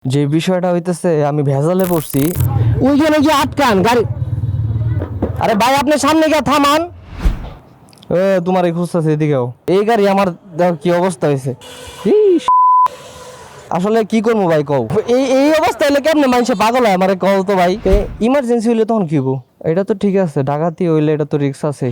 যে বিষয়টা হইতেছে আমি ভেজালে পড়ছি। ওইখানে গিয়ে আটকান গাড়ি। আরে ভাই আপনি সামনে গিয়ে থামান। তোমার এই খুঁজতেছে এদিকেও এই গাড়ি আমার দেখো কি অবস্থা হয়েছে। আসলে কি করবো ভাই কও, এই এই অবস্থা হইলে কেমনে মানুষে পাগল হয় আমারে কও তো ভাই। ইমার্জেন্সি হইলে তখন কি হবো? এটা তো ঠিক আছে, ডাকাতি হইলে এটা তো রিস্ক আছে।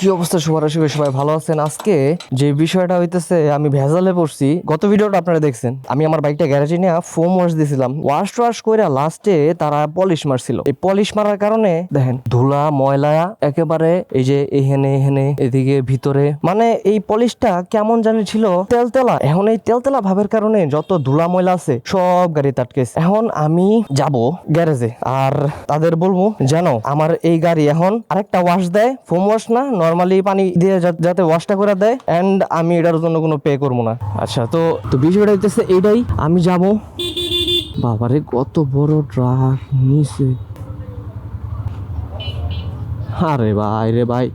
কি অবস্থা সবার, আসবে সবাই ভালো আছেন? আজকে যে বিষয়টা হইতেছে আমি ভেজালে পড়ছি। গত ভিডিওটা আপনারা দেখছেন, আমি আমার বাইকটা গ্যারেজে নিয়ে ফোম ওয়াশ দিয়েছিলাম। ওয়াশ করে লাস্টে তারা পলিশ মারছিল। এই পলিশ মারার কারণে দেখেন ধুলা ময়লা একেবারে এই যে এহেনে এদিকে ভিতরে, মানে এই পলিশটা কেমন জানি ছিল তেলতেলা। এখন এই তেলতেলা ভাবের কারণে যত ধুলা ময়লা আছে সব গাড়ি আটকেছে। এখন আমি যাব গ্যারেজে আর তাদের বলবো যেন আমার এই গাড়ি এখন আরেকটা ওয়াশ দেয়, ফোম ওয়াশ না, নরমালি পানি দিয়ে যাতে ওয়াশটা করে দেয়। এন্ড আমি এটার জন্য কোনো পে করবো না। আচ্ছা, তো তো বিষয়টা হইতেছে এইটাই, আমি যাব। বাবারে কত বড় ট্রাক নিচে। আরে ভাই রে ভাই,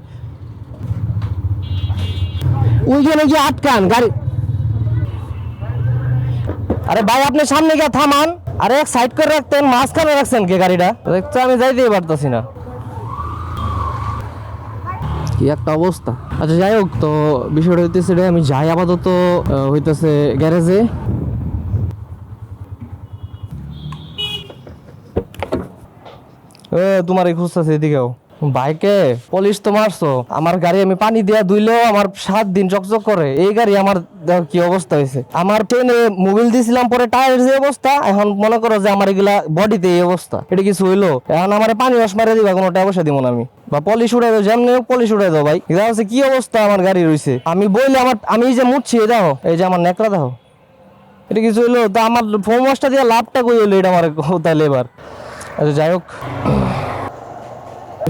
ওইখানে গিয়ে আটকান গাড়ি। আরে ভাই আপনি সামনে গিয়ে থামান। আরে এক সাইড করে রাখতেন, মাঝখানে রাখছেন কে গাড়িটা? দেখতে আমি যাইতেই পারতাছি না, কি একটা অবস্থা। আচ্ছা যাই হোক, তো বিষয়টা হইতেছে রে, আমি যাই আপাতত হইতেছে গ্যারেজে। তোমার এই খুঁজতেছে এদিকেও। বাইকে পলিশ তো মারছো, আমার গাড়ি আমি পানি দিয়া ধুইলেও আমার 7 দিন চকচক করে। এই গাড়ি আমার দেখো কি অবস্থা হয়েছে। আমার ট্রেনে মোবিল দিয়েছিলাম, পরে টায়ার যে অবস্থা, এখন মনে করো যে আমার এগুলা বডিতে এই অবস্থা। এটা কিছু হইলো? এখন আমার পানি রস মারে দিবা, কোনো টাকা পয়সা দিব না আমি। বা পলিশ উড়াই দাও, যেমনি হোক পলিশ উড়াই দাও ভাই। এটা হচ্ছে কি অবস্থা আমার গাড়ি রয়েছে। আমি বইলে আমি এই যে মুছছি, দেখো এই যে আমার নেকড়া দেখো, এটা কিছু হইলো? তা আমার ফোম ওয়াশটা দিয়ে লাভটা কই হইলো এটা আমার তাইলে এবার। আচ্ছা যাই হোক,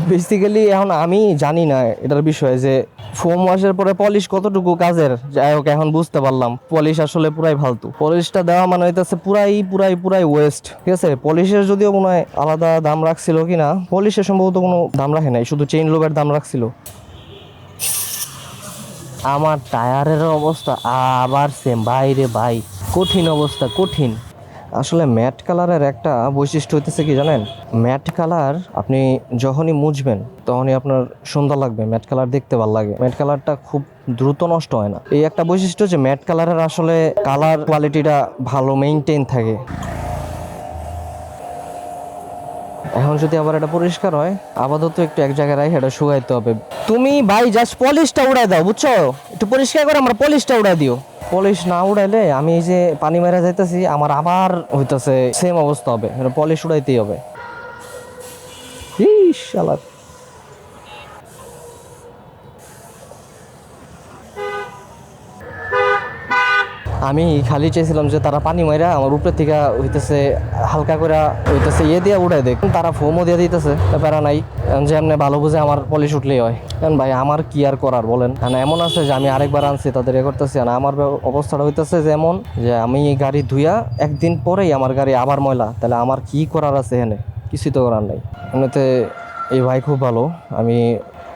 বেসিক্যালি এখন আমি জানি না এটার বিষয়ে যে ফোম ওয়াশের পরে পলিশ কতটুকু কাজের। যাই হোক, এখন বুঝতে পারলাম পলিশ আসলে পুরাই ফালতু। পলিশটা দেওয়া মানে হইতেছে পুরাই ওয়েস্ট। ঠিক আছে, পলিশের যদিও মনে হয় আলাদা দাম রাখছিল কিনা, পলিশের সম্ভবত কোনো দাম রাখে নাই, শুধু চেইন লোবের দাম রাখছিল। আমার টায়ারের অবস্থা আবার সেম ভাই রে ভাই, কঠিন অবস্থা কঠিন। আসলে ম্যাট কালারের একটা বৈশিষ্ট্য হইতেছে কি জানেন, ম্যাট কালার আপনি যখনই মুছবেন তখনই আপনার সুন্দর লাগবে, ম্যাট কালার দেখতে ভালো লাগে। ম্যাট কালারটা খুব দ্রুত নষ্ট হয় না, এই একটা বৈশিষ্ট্য যে ম্যাট কালারের আসলে কালার কোয়ালিটিটা ভালো মেইনটেইন থাকে। এখন যদি আবার এটা পরিষ্কার হয়, আপাতত একটু এক জায়গায় রাখি, এটা শুকাইতে হবে। তুমি ভাই জাস্ট পলিশটা উড়াই দাও, বুঝছো? একটু পরিষ্কার করে আমার পলিশটা উড়াই দিও। পলিশ না উড়াইলে আমি এই যে পানি মেরা যাইতেছি, আমার আবার হইতেছে সেম অবস্থা হবে। পলিশ উড়াইতেই হবে। ইস শালা, আমি খালি চাইছিলাম যে তারা পানি মাইরা আমার উপরে থেকে হইতেছে হালকা করে হইতেছে ইয়ে দিয়ে উঠাই দেখ, তারা ফোমও দিয়ে দিতেছে, ব্যাপারা নাই। যে এমনি ভালো বুঝে আমার পলিশ উঠলেই হয়। কারণ ভাই আমার কি আর করার বলেন, এমন আছে যে আমি আরেকবার আনছি তাদের এ করতেছি না। আমার অবস্থাটা হইতেছে যেমন যে আমি এই গাড়ি ধুইয়া একদিন পরেই আমার গাড়ি আবার ময়লা, তাহলে আমার কি করার আছে? এখানে কিছুই তো করার নাই। এমনিতে এই ভাই খুব ভালো, আমি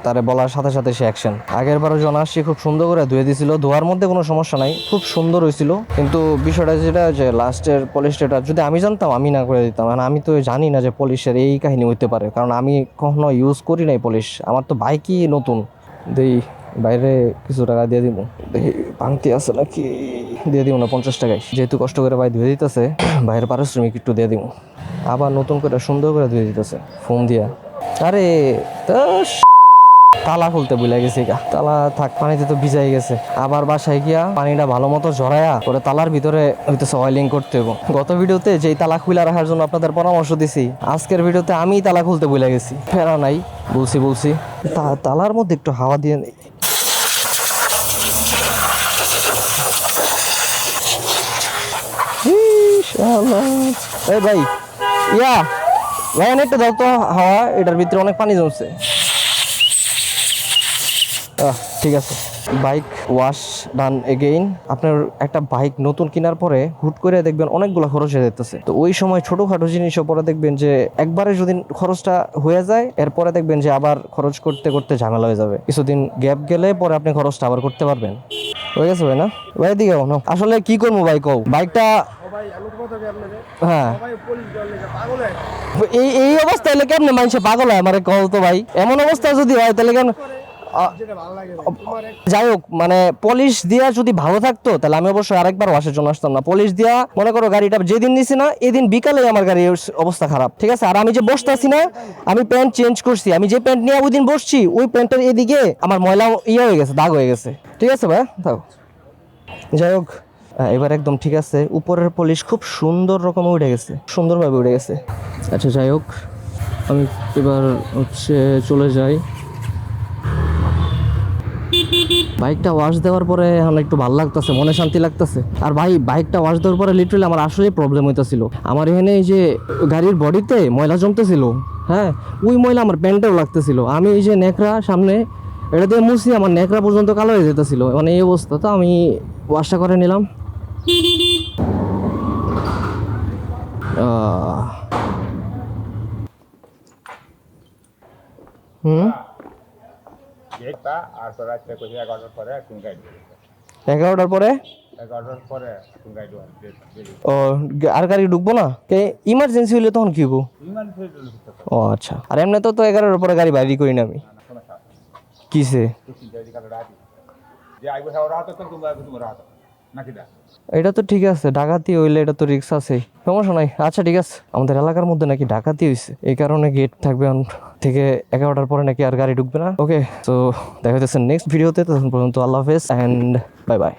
তারে বলার সাথে সাথে সে অ্যাকশন। আগের বারও জন আসছি খুব সুন্দর করে ধুয়ে দিয়েছিল, ধোয়ার মধ্যে কোনো সমস্যা নাই, খুব সুন্দর হয়েছিল। কিন্তু বিষয়টা যেটা যে লাস্টের পলিশটা যদি আমি জানতাম আমি না করে দিতাম। কারণ আমি তো জানি না যে পলিশের এই কাহিনী হইতে পারে, কারণ আমি কখনো ইউজ করি নাই পলিশ, আমার তো বাইকই নতুন। দেই বাইরে কিছু টাকা দিয়ে দিব, দেখি ভাঙতি আছে নাকি, দিয়ে দিব না 50 টাকায়, যেহেতু কষ্ট করে ভাই ধুয়ে দিতেছে, বাইরের পারিশ্রমিক একটু দিয়ে দিব। আবার নতুন করে সুন্দর করে ধুয়ে দিতেছে ফোন দিয়া। আরে তালা খুলতে ভুলে গেছি গা, তালা থাক, পানিতে তো ভিজাই গেছে। আবার বাসায় গিয়া পানিটা ভালো মতো ঝরাইয়া করে তালার ভিতরে হইতেছে অয়েলিং করতে হবে। গত ভিডিওতে যেই তালা খুলে রাখার জন্য আপনাদের পরামর্শ দিছি, আজকের ভিডিওতে আমি তালা খুলতে ভুলে গেছি। ফেরা নাই, বলছি তালার মধ্যে একটু হাওয়া দিয়ে নেই। এই ভাই ভাই অনেকটা দাও তো হাওয়া, এটার ভিতরে অনেক পানি জমছে। ঠিক আছে, বাইক ওয়াশ ডান এগেইন। আপনার একটা বাইক নতুন কেনার পরে হুট করে দেখবেন অনেকগুলো খরচ হয়ে যেতেছে, তো ওই সময় ছোটোখাটো জিনিসও পরে দেখবেন যে একবারে যদি খরচটা হয়ে যায়, এরপরে দেখবেন যে আবার খরচ করতে করতে ঝামেলা হয়ে যাবে। কিছুদিন গ্যাপ গেলে পরে আপনি খরচটা আবার করতে পারবেন। হয়ে গেছে ভাই? না ভাই দিকে আসলে কি করবো ভাই কও, বাইকটা হ্যাঁ এই এই অবস্থা হলে কেমনে মানুষে পাগল হয় আমার কল তো ভাই, এমন অবস্থা যদি হয় তাহলে কেন যাই হোক মানে পলিশ দিয়া যদি ভালো থাকতো তাহলে আমি অবশ্যই আরেকবার ওয়াশের জন্য আসতাম না। পলিশ দিয়া মনে করো গাড়িটা যেদিন নিছি না এদিন বিকালে আমার গাড়ির অবস্থা খারাপ, ঠিক আছে। আর আমি যে বসতেছি না, আমি প্যান্ট চেঞ্জ করছি, আমি যে প্যান্ট নিয়ে ওই দিন বসছি ওই প্যান্টের এদিকে আমার ময়লা ইয়ে হয়ে গেছে, দাগ হয়ে গেছে, ঠিক আছে ভাই থাক। যাই হোক এবার একদম ঠিক আছে, উপরের পলিশ খুব সুন্দর রকম উঠে গেছে, সুন্দরভাবে উঠে গেছে। আচ্ছা যাই হোক আমি এবার হচ্ছে চলে যাই। বাইকটা ওয়াশ দেওয়ার পরে আমার একটু ভালো লাগতেছে, মনে শান্তি লাগতেছে। আর ভাই বাইকটা ওয়াশ দেওয়ার পরে লিটারালি আমার আসলেই প্রবলেম হইতেছিল। আমার এখানে এই যে গাড়ির বডিতে ময়লা জমতেছিল, হ্যাঁ ওই ময়লা আমার প্যান্টেও লাগতেছিল। আমি এই যে নেকড়া সামনে এটা দিয়ে মুছি, আমার নেকড়া পর্যন্ত কালো হয়ে যেতেছিল, মানে এই অবস্থা। তো আমি ওয়াশটা করে নিলাম। হুম 11টার পরে ও আর গাড়ি ঢুকবো না, ইমার্জেন্সি হলে তখন কি হবো? ও আচ্ছা। আর এমনি তো 11টার পরে গাড়ি বাইরে করি না আমি। কিসে? এটা তো ঠিক আছে, ডাকাতি হইলে এটা তো রিস্ক আছে, সমস্যা নাই। আচ্ছা ঠিক আছে, আমাদের এলাকার মধ্যে নাকি ডাকাতি হয়েছে, এই কারণে গেট থাকবে থেকে 11টার পরে নাকি আর গাড়ি ঢুকবে না। ওকে তো দেখা যাচ্ছে নেক্সট ভিডিওতে, তখন পর্যন্ত আল্লাহ হাফেজ অ্যান্ড বাই বাই।